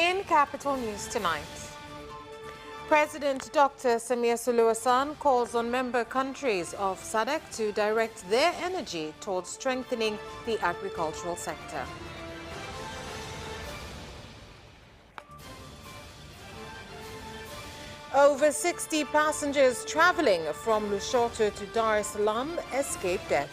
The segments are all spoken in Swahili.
In Capital News tonight, President Dr. Samia Suluhu Hassan calls on member countries of SADC to direct their energy towards strengthening the agricultural sector. Over 60 passengers traveling from Lushoto to Dar es Salaam escaped death.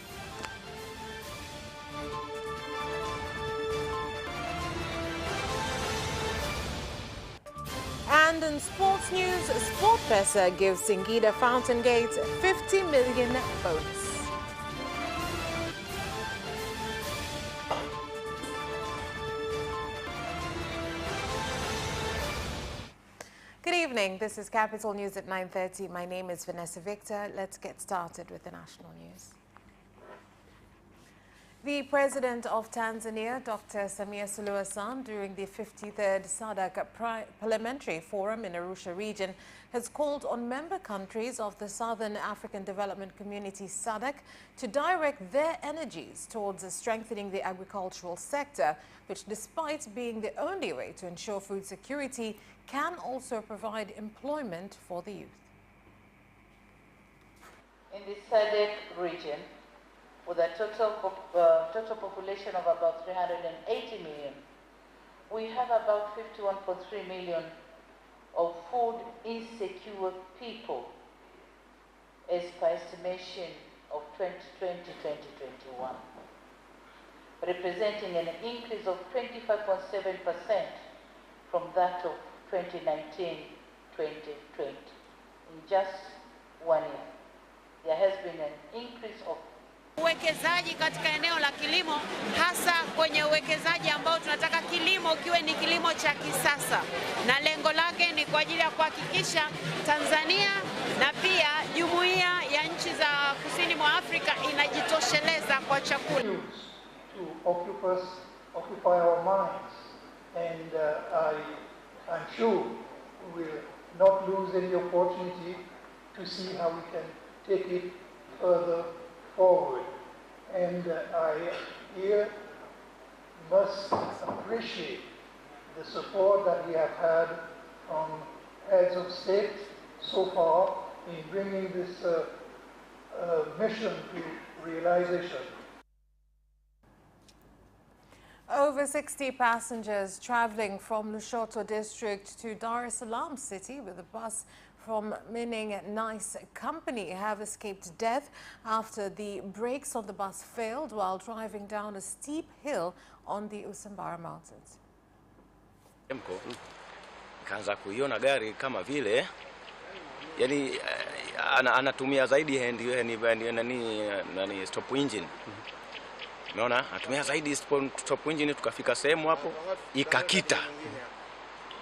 And in sports news, SportPesa gives Singida Fountain Gate 50 million bonus. Good evening. This is Capital News at 9:30. My name is Vanessa Victor. Let's get started with the national news. The President of Tanzania, Dr. Samia Suluhu Hassan, during the 53rd SADC Parliamentary Forum in Arusha region, has called on member countries of the Southern African Development Community SADC to direct their energies towards strengthening the agricultural sector, which, despite being the only way to ensure food security, can also provide employment for the youth. In the SADC region, with a total population of about 380 million, we have about 51.3 million of food insecure people as per estimation of 2020-2021, representing an increase of 25.7% from that of 2019-2020. In just 1 year, there has been an increase of uwekezaji katika eneo la kilimo, hasa kwenye uwekezaji ambao tunataka kilimo kiwe ni kilimo cha kisasa, na lengo lake ni kwa ajili ya kuhakikisha Tanzania na pia jumuiya ya nchi za kusini mwa Afrika inajitosheleza kwa chakula. To occupy our minds, and I'm sure we will not lose any opportunity to see how we can take it further forward. And I here must appreciate the support that we have had from heads of state so far in bringing this mission to realization. Over 60 passengers traveling from Lushoto district to Dar es Salaam city with a bus from Mining Nice Company have escaped death after the brakes on the bus failed while driving down a steep hill on the Usambara Mountains. Kaanza kuiona gari kama vile yani anatumia zaidi nani stop engine. Unaona, anatumia zaidi stop engine, tukafika sehemu hapo ikakita.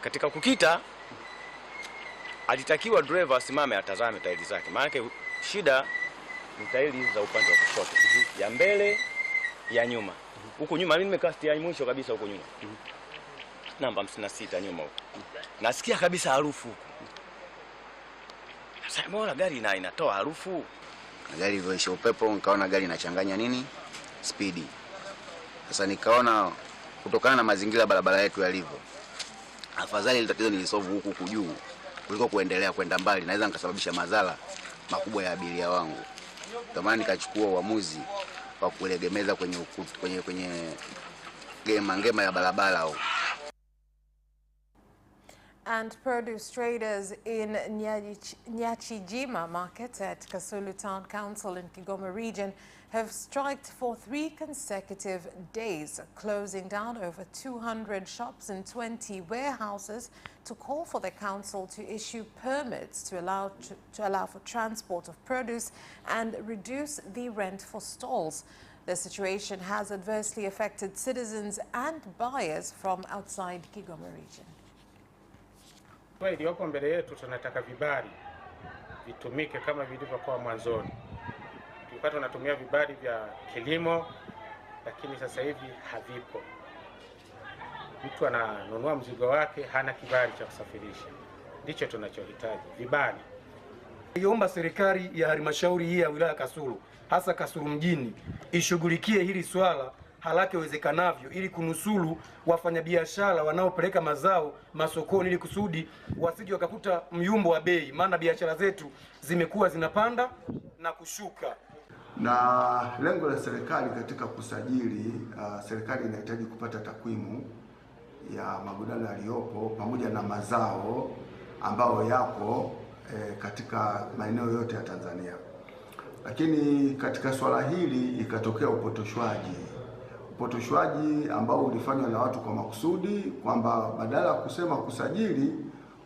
Katika kukita alitakiwa driver asimame atazame tairi zake. Maana shida ni tairi za upande wa kushoto, ya mbele, ya nyuma. Huko nyuma mimi nimekaa ya mwisho kabisa huko nyuma. Namba 56 nyuma huko. Nasikia kabisa harufu huko. Sasa mbona gari inatoa harufu? Gari ilivyoisha upepo nikaona gari inachanganya nini? Speedi. Sasa nikaona kutokana na mazingira barabara yetu yalivyo, afadhali ile tatizo nilisolve huku juu kuliko kuendelea kwenda mbali, naweza nikasababisha madhara makubwa ya abiria wangu. Kwa maana nikachukua uamuzi wa kulegemeza kwenye ngema ya barabara. And produce traders in Nyachijima market at Kasulu Town Council in Kigoma region have striked for 3 consecutive days, closing down over 200 shops and 20 warehouses to call for the council to issue permits to allow for transport of produce and reduce the rent for stalls. The situation has adversely affected citizens and buyers from outside Kigoma region. Iliyoko mbele yetu tunataka vibali vitumike kama vilivyokuwa mwanzoni. Tulikuwa tunatumia vibali vya kilimo, lakini sasa hivi havipo. Mtu ananunua mzigo wake hana kibali cha kusafirisha. Ndicho tunachohitaji, vibali. Niomba serikali ya halmashauri hii ya wilaya Kasulu, hasa Kasulu mjini, ishughulikie hili swala haraka iwezekanavyo ili kunusuru wafanyabiashara wanaopeleka mazao masokoni ili kusudi wasije wakakuta myumbo wa bei, maana biashara zetu zimekuwa zinapanda na kushuka. Na lengo la serikali katika kusajili, serikali inahitaji kupata takwimu ya magudano yaliyopo pamoja na mazao ambayo yapo katika maeneo yote ya Tanzania. Lakini katika swala hili ikatokea upotoshwaji ambao ulifanywa na watu kwa makusudi, kwamba badala ya kusema kusajili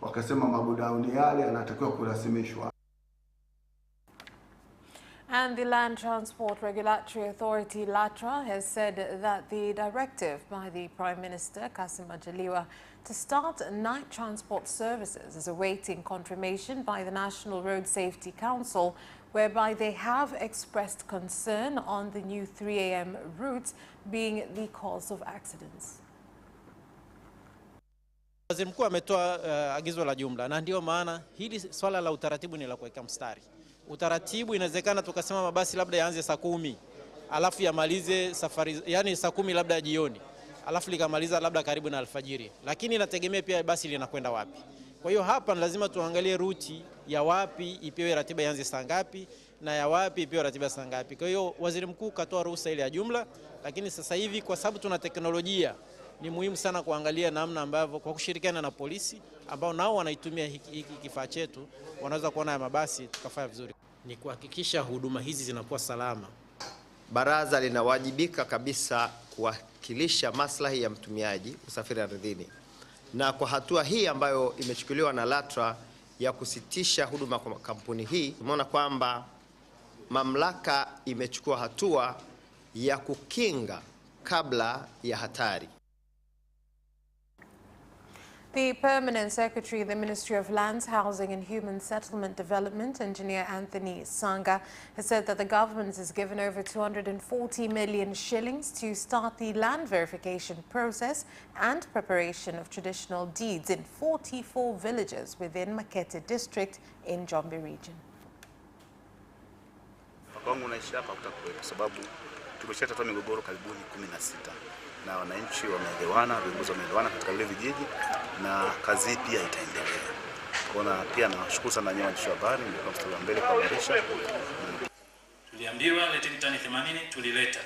wakasema magodauni yale yanatakiwa kurasimishwa. And the Land Transport Regulatory Authority, LATRA, has said that the directive by the Prime Minister, Kassim Majaliwa, to start night transport services is awaiting confirmation by the National Road Safety Council, whereby they have expressed concern on the new 3 a.m. routes being the cause of accidents. Waziri Mkuu ametoa agizo la jumla, na ndio maana hili swala la utaratibu ni la kuweka mstari. Utaratibu inawezekana tukasema mabasi labda yaanze saa 10 alafu yamalize safari, yani saa 10 labda jioni, alafu likamaliza labda karibu na alfajiri, lakini inategemea pia basi linakwenda wapi. Kwa hiyo hapa lazima tuangalie ruti ya wapi ipewe ratiba ianze saa ngapi na ya wapi ipewe ratiba saa ngapi. Kwa hiyo Waziri Mkuu katoa ruhusa ile ya jumla, lakini sasa hivi kwa sababu tuna teknolojia ni muhimu sana kuangalia namna ambavyo kwa kushirikiana na polisi ambao nao wanaitumia hiki kifaa chetu wanaweza kuona ya mabasi tukafanya vizuri. Ni kuhakikisha huduma hizi zinakuwa salama. Baraza linawajibika kabisa kuwakilisha maslahi ya mtumiaji usafiri ardhini. Na kwa hatua hii ambayo imechukuliwa na LATRA ya kusitisha huduma kwa kampuni hii, tumeona kwamba mamlaka imechukua hatua ya kukinga kabla ya hatari. The Permanent Secretary of the Ministry of Lands, Housing and Human Settlement Development, Engineer Anthony Sanga, has said that the government has given over 240 million shillings to start the land verification process and preparation of traditional deeds in 44 villages within Makete district in Njombe region. Wangu naishi hapa kwa sababu tumeshatatua migogoro karibuni 16 na wananchi wameelewana, viongozi wameelewana katika ile vijiji na kazi pia itaendelea. Kuna pia nawashukuru sana nyinyi waandishi wa habari mlikuwa mstari wa mbele kuhabarisha. Tuliambiwa leteni tani 80, tulileta.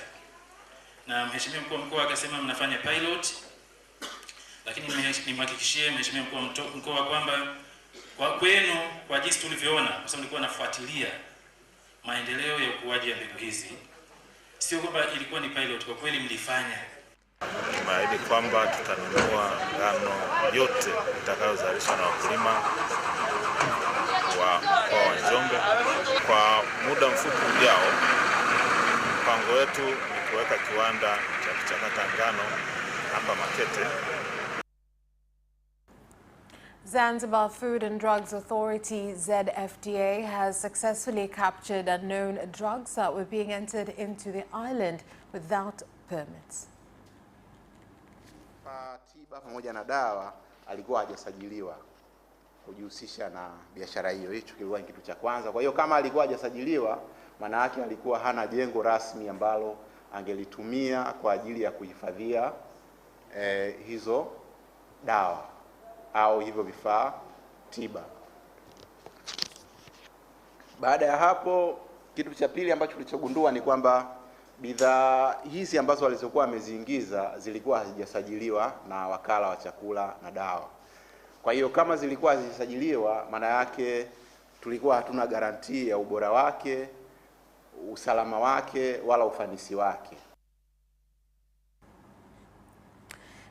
Na mheshimiwa mkuu wa mkoa akasema mnafanya pilot. Lakini nimhakikishie mheshimiwa mkuu wa mkoa kwamba kwa kwenu kwa jinsi tulivyoona, kwa sababu nilikuwa nafuatilia maendeleo ya ukuaji wa mbegu hizi, sio kwamba ilikuwa ni pilot, kwa kweli mlifanya. Tumeahidi kwamba tutanunua ngano yote itakayozalishwa na wakulima wa mkoa wa Njombe kwa muda mfupi ujao. Mpango wetu ni kuweka kiwanda cha kuchakata ngano hapa Makete. Zanzibar Food and Drugs Authority, ZFDA, has successfully captured unknown drugs that were being entered into the island without permits. Tiba pamoja na dawa alikuwa hajasajiliwa kujihusisha na biashara hiyo. Hicho kilikuwa kitu cha kwanza. Kwa hiyo kama alikuwa hajasajiliwa, maana yake alikuwa hana jengo rasmi ambalo angelitumia kwa ajili ya kuhifadhia hizo dawa au hivyo vifaa tiba. Baada ya hapo, kitu cha pili ambacho tulichogundua ni kwamba bidhaa hizi ambazo walizokuwa wameziingiza zilikuwa hazijasajiliwa na wakala wa chakula na dawa. Kwa hiyo kama zilikuwa hazijasajiliwa, maana yake tulikuwa hatuna garantii ya ubora wake, usalama wake wala ufanisi wake.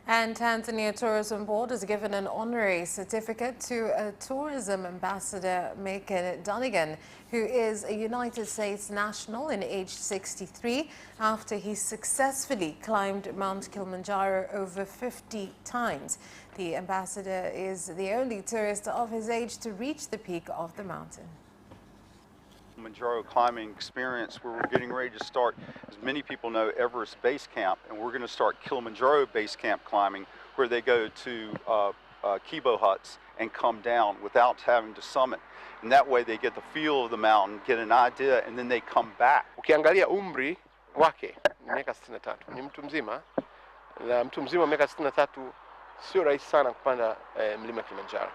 And Tanzania Tourism Board has given an honorary certificate to a tourism ambassador, Macon Dunnigan, who is a United States national and aged 63 after he successfully climbed Mount Kilimanjaro over 50 times. The ambassador is the only tourist of his age to reach the peak of the mountain. Kilimanjaro climbing experience where we're getting ready to start, as many people know, Everest Base Camp, and we're going to start Kilimanjaro Base Camp climbing where they go to Kibo huts and come down without having to summit. And that way they get the feel of the mountain, get an idea, and then they come back. Ukiangalia umri wake ni miaka 63. Ni mtu mzima, na mtu mzima miaka 63 sio rahisi sana kupanda mlima Kilimanjaro.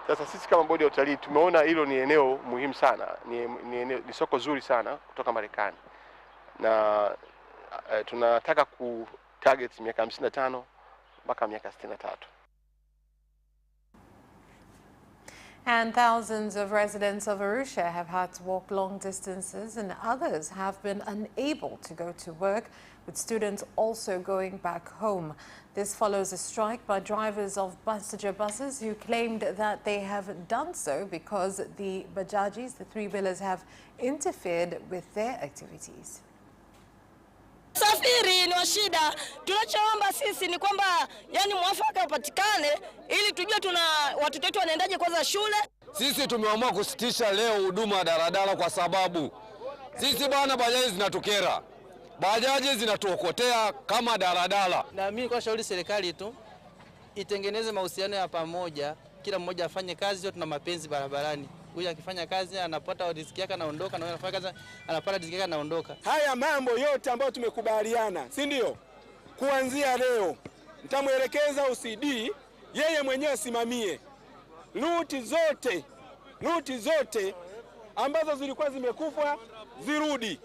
Sasa sisi kama bodi ya utalii tumeona hilo ni eneo muhimu sana, ni soko zuri sana kutoka Marekani, na tunataka ku target miaka 55 mpaka miaka 63. And thousands of residents of Arusha have had to walk long distances, and others have been unable to go to work, with students also going back home. This follows a strike by drivers of passenger buses who claimed that they have done so because the bajajis, the three-wheelers, have interfered with their activities. Safiri ni shida. Tunachoomba sisi ni kwamba yani mwafaka upatikane ili tujue watoto wetu wanaendaje kwanza shule. Sisi tumeamua kusitisha leo huduma ya daladala kwa sababu sisi bwana, bajaji zinatukera. Bajaji zinatuokotea kama daladala. Na mimi kwa shauri serikali tu itengeneze mahusiano ya pamoja, kila mmoja afanye kazi, yote tuna mapenzi barabarani. Huyu akifanya kazi anapata riziki yake anaondoka, na anafanya kazi anapata riziki yake anaondoka. Haya mambo yote ambayo tumekubaliana, si ndio? Kuanzia leo nitamuelekeza OCD yeye mwenyewe asimamie ruti zote ambazo zilikuwa zimekufa zirudi.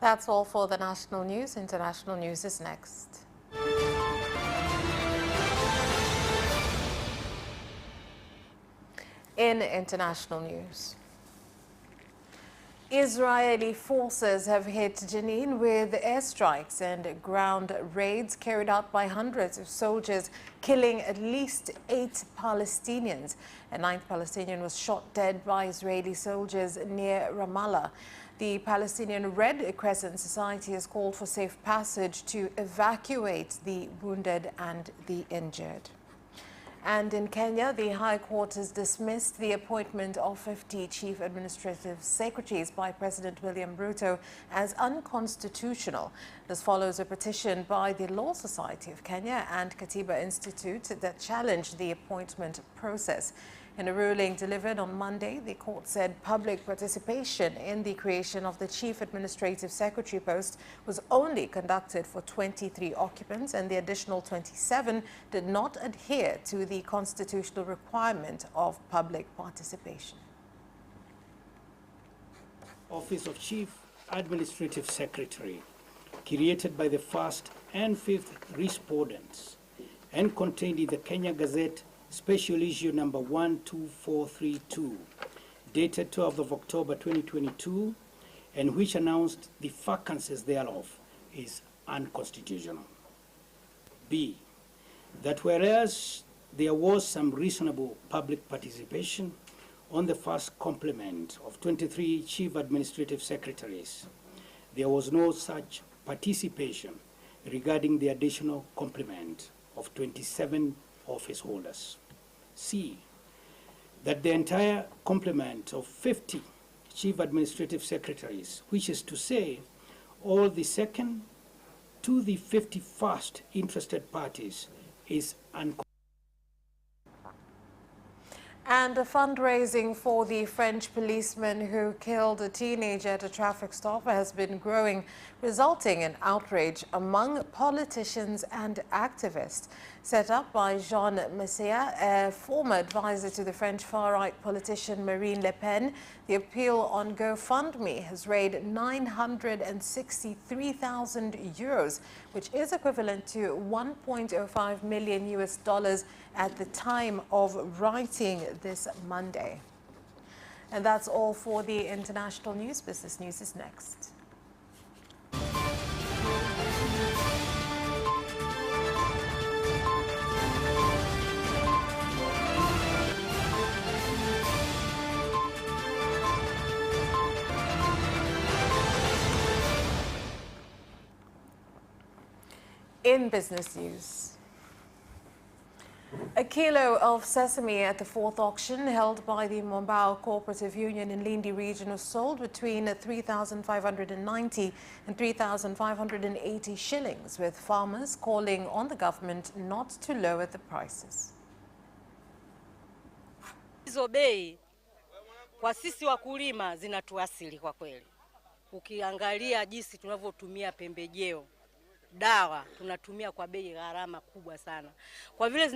That's all for the national news. International news is next. In international news, Israeli forces have hit Jenin with airstrikes and ground raids carried out by hundreds of soldiers, killing at least 8 Palestinians. A 9th Palestinian was shot dead by Israeli soldiers near Ramallah. The Palestinian Red Crescent Society has called for safe passage to evacuate the wounded and the injured. And in Kenya, the High Court has dismissed the appointment of 50 chief administrative secretaries by President William Ruto as unconstitutional. This follows a petition by the Law Society of Kenya and Katiba Institute that challenged the appointment process. In a ruling delivered on Monday, the court said public participation in the creation of the Chief Administrative Secretary post was only conducted for 23 occupants, and the additional 27 did not adhere to the constitutional requirement of public participation. Office of Chief Administrative Secretary, created by the 1st and 5th respondents and contained in the Kenya Gazette Special Issue number 12432, dated 12th of October 2022, and which announced the vacancies thereof, is unconstitutional. B, that whereas there was some reasonable public participation on the first complement of 23 chief administrative secretaries, there was no such participation regarding the additional complement of 27 office holders. C, that the entire complement of 50 chief administrative secretaries, which is to say all the second to the 51st interested parties, is unconstitutional. And fundraising for the French policeman who killed a teenager at a traffic stop has been growing, resulting in outrage among politicians and activists. Set up by Jean Messia, a former advisor to the French far-right politician Marine Le Pen, the appeal on GoFundMe has raised 963,000 euros, which is equivalent to $1.05 million at the time of writing this Monday. And that's all for the international news. Business news is next. In business news, a kilo of sesame at the 4th auction held by the Mombao Cooperative Union in Lindi region was sold between 3,590 and 3,580 shillings, with farmers calling on the government not to lower the prices. Hizo bei kwa sisi wakulima zinatuasili kwa kweli. ukiangalia jinsi tunavyotumia pembejeo, dawa tunatumia kwa bei gharama kubwa sana. Kwa vile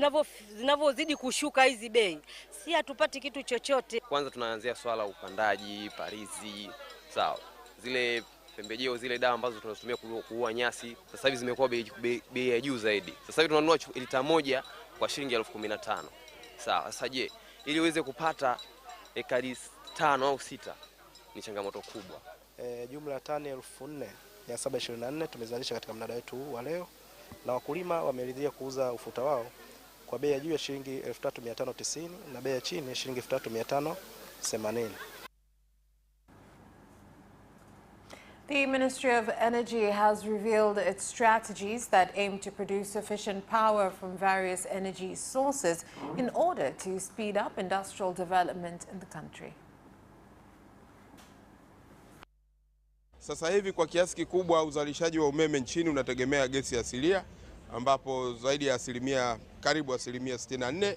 zinavyozidi kushuka hizi bei, si hatupati kitu chochote. Kwanza tunaanzia swala upandaji, parizi, sawa. Zile pembejeo, zile dawa ambazo tunatumia kuua nyasi, sasa hivi zimekuwa bei ya juu zaidi. Sasa hivi tunanunua lita moja kwa shilingi 15,000. Sawa. Sasa je, ili uweze kupata ekari 5 au 6 ni changamoto kubwa. Jumla ya tani 4,724 tumezalisha katika mnada wetu wa leo, na wakulima wameridhia kuuza ufuta wao kwa bei ya juu ya shilingi 3,590 na bei ya chini ya shilingi 3,580. The Ministry of Energy has revealed its strategies that aim to produce sufficient power from various energy sources in order to speed up industrial development in the country. Sasa hivi kwa kiasi kikubwa uzalishaji wa umeme nchini unategemea gesi asilia, ambapo zaidi ya karibu asilimia 64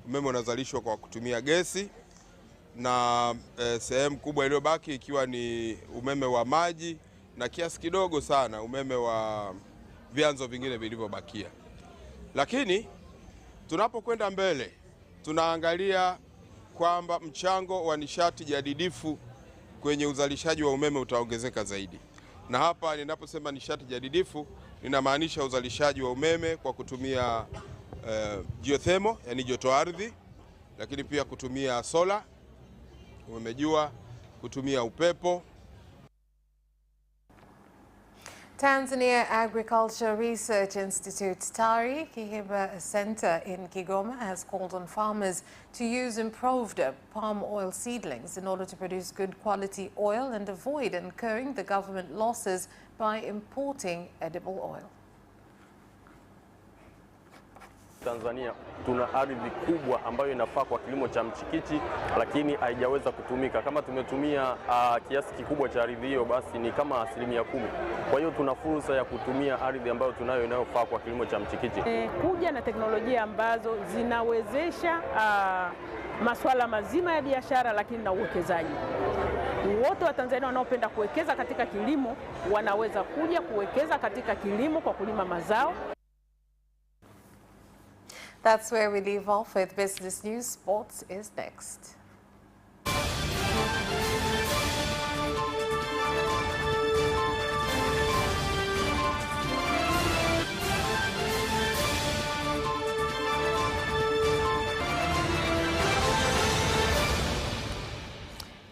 umeme unazalishwa kwa kutumia gesi, na sehemu kubwa iliyobaki ikiwa ni umeme wa maji na kiasi kidogo sana umeme wa vyanzo vingine vilivyobakia. Lakini tunapokwenda mbele tunaangalia kwamba mchango wa nishati jadidifu kwenye uzalishaji wa umeme utaongezeka zaidi. Na hapa ninaposema nishati jadidifu ninamaanisha uzalishaji wa umeme kwa kutumia geothermal, yani joto ardhi, lakini pia kutumia sola, umeme jua, kutumia upepo. Tanzania Agriculture Research Institute TARI Kihiba Center in Kigoma has called on farmers to use improved palm oil seedlings in order to produce good quality oil and avoid incurring the government losses by importing edible oil. Tanzania tuna ardhi kubwa ambayo inafaa kwa kilimo cha mchikichi, lakini haijaweza kutumika. Kama tumetumia kiasi kikubwa cha ardhi hiyo, basi ni kama 10%. Kwa hiyo tuna fursa ya kutumia ardhi ambayo tunayo inayofaa kwa kilimo cha mchikichi. Kuja na teknolojia ambazo zinawezesha masuala mazima ya biashara, lakini na uwekezaji. Wote wa Tanzania wanaopenda kuwekeza katika kilimo wanaweza kuja kuwekeza katika kilimo kwa kulima mazao. That's where we leave off with business news. Sports is next.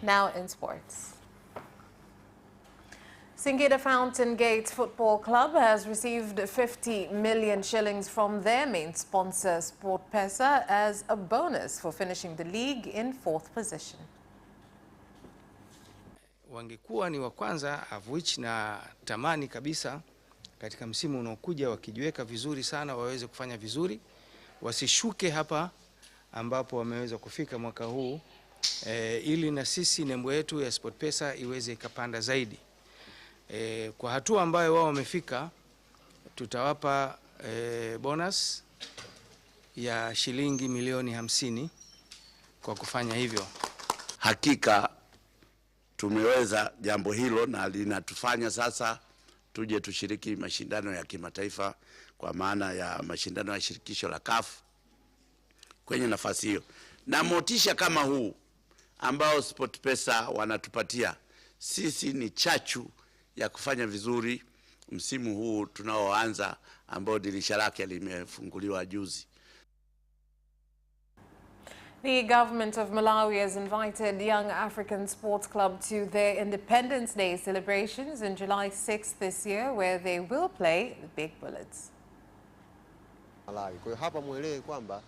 Now in sports. Singida Fountain Gate Football Club has received 50 million shillings from their main sponsor, SportPesa, as a bonus for finishing the league in 4th position. Wangekuwa ni wa kwanza, of which na tamani kabisa katika msimu unaokuja wakijiweka vizuri sana waweze kufanya vizuri, wasishuke hapa ambapo wameweza kufika mwaka huu, ili na sisi nembo yetu ya SportPesa iweze ikapanda zaidi. Kwa hatua ambayo wao wamefika, tutawapa bonus ya shilingi milioni 50 kwa kufanya hivyo. Hakika tumeweza jambo hilo na linatufanya sasa tuje tushiriki mashindano ya kimataifa, kwa maana ya mashindano ya shirikisho la CAF kwenye nafasi hiyo. Na motisha kama huu ambao SportPesa wanatupatia sisi ni chachu ya kufanya vizuri msimu huu tunaoanza ambao dirisha lake limefunguliwa juzi. The government of Malawi has invited Young African Sports Club to their Independence Day celebrations in July 6th this year, where they will play the Big Bullets. Malawi. Kwa hiyo hapa muelewe kwamba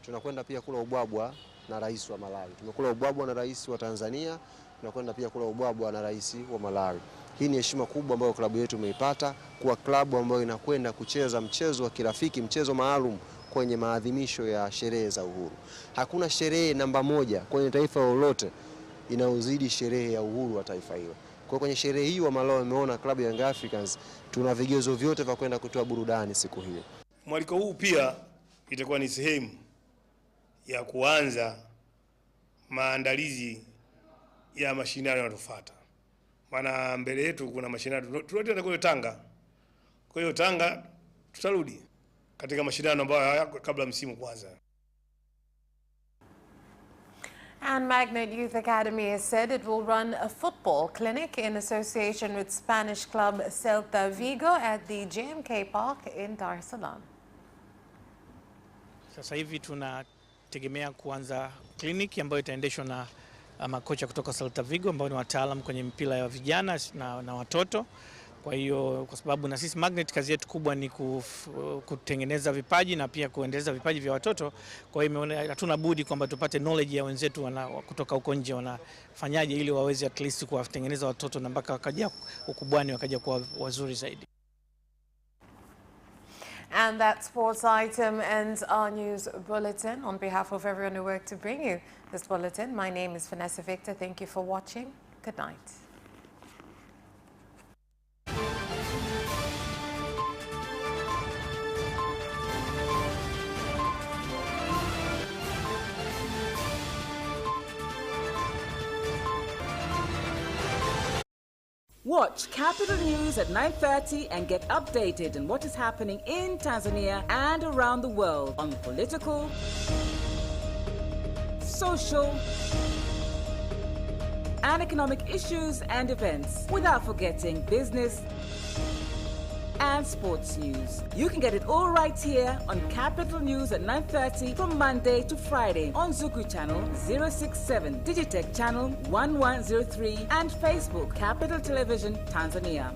tunakwenda pia kula ubwabwa na rais wa Malawi. Tumekula ubwabwa na rais wa Tanzania, tunakwenda pia kula ubwabwa na rais wa Malawi. Hii ni heshima kubwa ambayo klabu yetu imeipata, kuwa klabu ambayo inakwenda kucheza mchezo wa kirafiki, mchezo maalum kwenye maadhimisho ya sherehe za uhuru. Hakuna sherehe namba 1 kwenye taifa lolote inaozidi sherehe ya uhuru wa taifa hilo. Kwa kwenye sherehe hii wa Malawi wameona klabu ya Young Africans tuna vigezo vyote vya kwenda kutoa burudani siku hiyo. Mwaliko huu pia itakuwa ni sehemu ya kuanza maandalizi ya mashindano yanayofuata. maana mbele yetu kuna mashindano. Tunaenda kule Tanga. Kwa hiyo Tanga tutarudi katika mashindano ambayo hayako kabla msimu kwanza. And Magnet Youth Academy has said it will run a football clinic in association with Spanish club Celta Vigo at the JMK Park in Dar es Salaam. Sasa hivi tunategemea kuanza kliniki ambayo itaendeshwa na makocha kutoka Celta Vigo ambao ni wataalamu kwenye mpira ya vijana na watoto. Kwa hiyo kwa sababu na sisi Magnet kazi yetu kubwa ni kutengeneza vipaji na pia kuendeleza vipaji vya watoto. Kwa hiyo hatuna budi kwamba tupate knowledge ya wenzetu kutoka huko nje wanafanyaje ili waweze at least kuwatengeneza watoto na mpaka wakaja ukubwani wakaja kuwa wazuri zaidi. And that sports item ends our news bulletin. On behalf of everyone who worked to bring you this bulletin, my name is Vanessa Victor. Thank you for watching. Good night. Watch Capital News at 9:30 and get updated on what is happening in Tanzania and around the world on political, social, and economic issues and events, without forgetting business and sports news. You can get it all right here on Capital News at 9:30 from Monday to Friday on Zuku Channel 067, Digitech Channel 1103, and Facebook Capital Television Tanzania.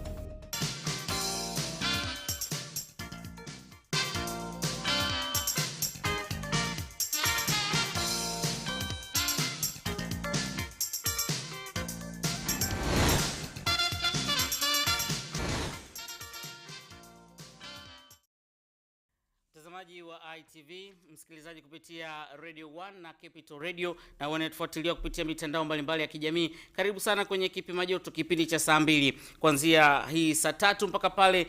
Mtazamaji wa ITV, msikilizaji kupitia Radio 1 na Capital Radio na wanaotufuatilia kupitia mitandao mbalimbali ya kijamii. Karibu sana kwenye Kipima Joto, kipindi cha saa 2 kuanzia hii saa 3 mpaka pale